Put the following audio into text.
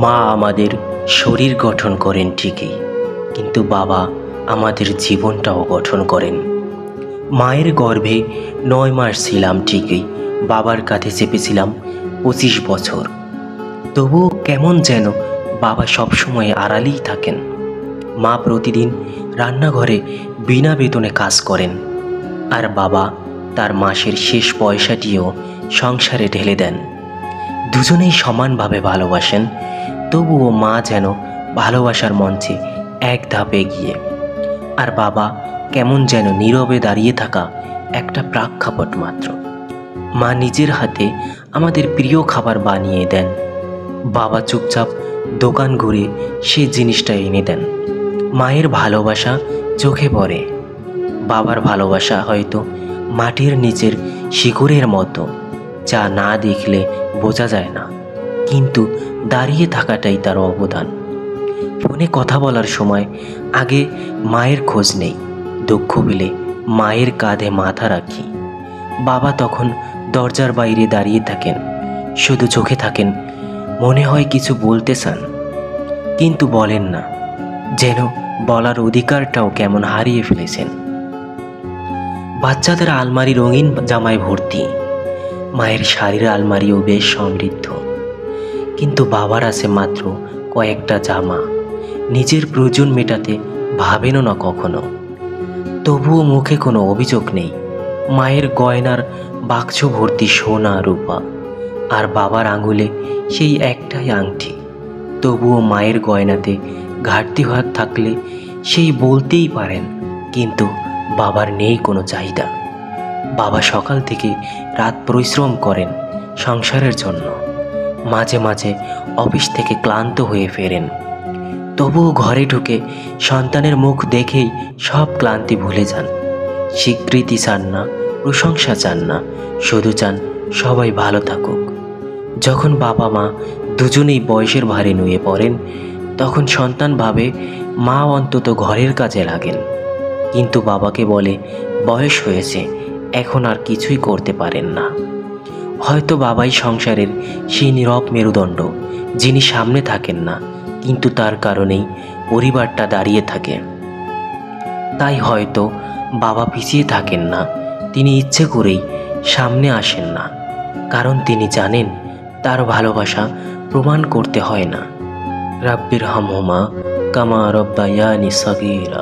মা আমাদের শরীর গঠন করেন ঠিকই, কিন্তু বাবা আমাদের জীবনটাও গঠন করেন। মায়ের গর্ভে 9 মাস ছিলাম ঠিকই, বাবার কাঁধে চেপেছিলাম 25 বছর। তবুও কেমন যেন বাবা সবসময় আড়ালেই থাকেন। মা প্রতিদিন রান্নাঘরে বিনা বেতনে কাজ করেন, আর বাবা তার মাসের শেষ পয়সাটিও সংসারে ঢেলে দেন। দুজনেই সমানভাবে ভালোবাসেন, তবুও মা যেন ভালোবাসার মঞ্চে এক ধাপ এগিয়ে, আর বাবা কেমন যেন নীরবে দাঁড়িয়ে থাকা একটা প্রেক্ষাপট মাত্র। মা নিজের হাতে আমাদের প্রিয় খাবার বানিয়ে দেন, বাবা চুপচাপ দোকান ঘুরে সেই জিনিসটা এনে দেন। মায়ের ভালোবাসা চোখে পড়ে, বাবার ভালোবাসা হয়তো মাটির নিচের শিকড়ের মতো, যা না দেখলে বোঝা যায় না, কিন্তু দাঁড়িয়ে থাকাটাই তার অবদান। ফোনে কথা বলার সময় আগে মায়ের খোঁজ নেই, দুঃখ পেলে মায়ের কাঁধে মাথা রাখি। বাবা তখন দরজার বাইরে দাঁড়িয়ে থাকেন, শুধু চোখে থাকেন, মনে হয় কিছু বলতে চান কিন্তু বলেন না, যেন বলার অধিকারটাও কেমন হারিয়ে ফেলেছেন। বাচ্চাদের আলমারি রঙিন জামায় ভর্তি, মায়ের শাড়ির আলমারিও বেশ সমৃদ্ধ, কিন্তু বাবার আছে মাত্র কয়েকটা জামা। নিজের প্রয়োজন মেটাতে ভাবেনও না কখনো, তবুও মুখে কোনো অভিযোগ নেই। মায়ের গয়নার বাক্স ভর্তি সোনা রূপা, আর বাবার আঙুলে সেই একটাই আংটি। তবুও মায়ের গয়নাতে ঘাটতি হয়ে থাকলে সেই বলতেই পারেন, কিন্তু বাবার নেই কোনো চাহিদা। বাবা সকাল থেকে রাত পরিশ্রম করেন সংসারের জন্য, মাঝে মাঝে অফিস থেকে ক্লান্ত হয়ে ফেরেন, তবুও ঘরে ঢুকে সন্তানের মুখ দেখেই সব ক্লান্তি ভুলে যান। স্বীকৃতি চান না, প্রশংসা চান না, শুধু চান সবাই ভালো থাকুক। যখন বাবা মা দুজনেই বয়সের ভারে নুয়ে পড়েন, তখন সন্তান ভাবে মা অন্তত ঘরের কাজে লাগেন, কিন্তু বাবাকে বলে বয়স হয়েছে, এখন আর কিছুই করতে পারেন না। হয়তো বাবাই সংসারের সেই নীরব মেরুদণ্ড, যিনি সামনে থাকেন না, কিন্তু তার কারণেই পরিবারটা দাঁড়িয়ে থাকে। তাই হয়তো বাবা পিছিয়ে থাকেন না, তিনি ইচ্ছে করেই সামনে আসেন না, কারণ তিনি জানেন তার ভালোবাসা প্রমাণ করতে হয় না। রাব্বির হামহুমা কামা রব্বায়ানি সগীরা।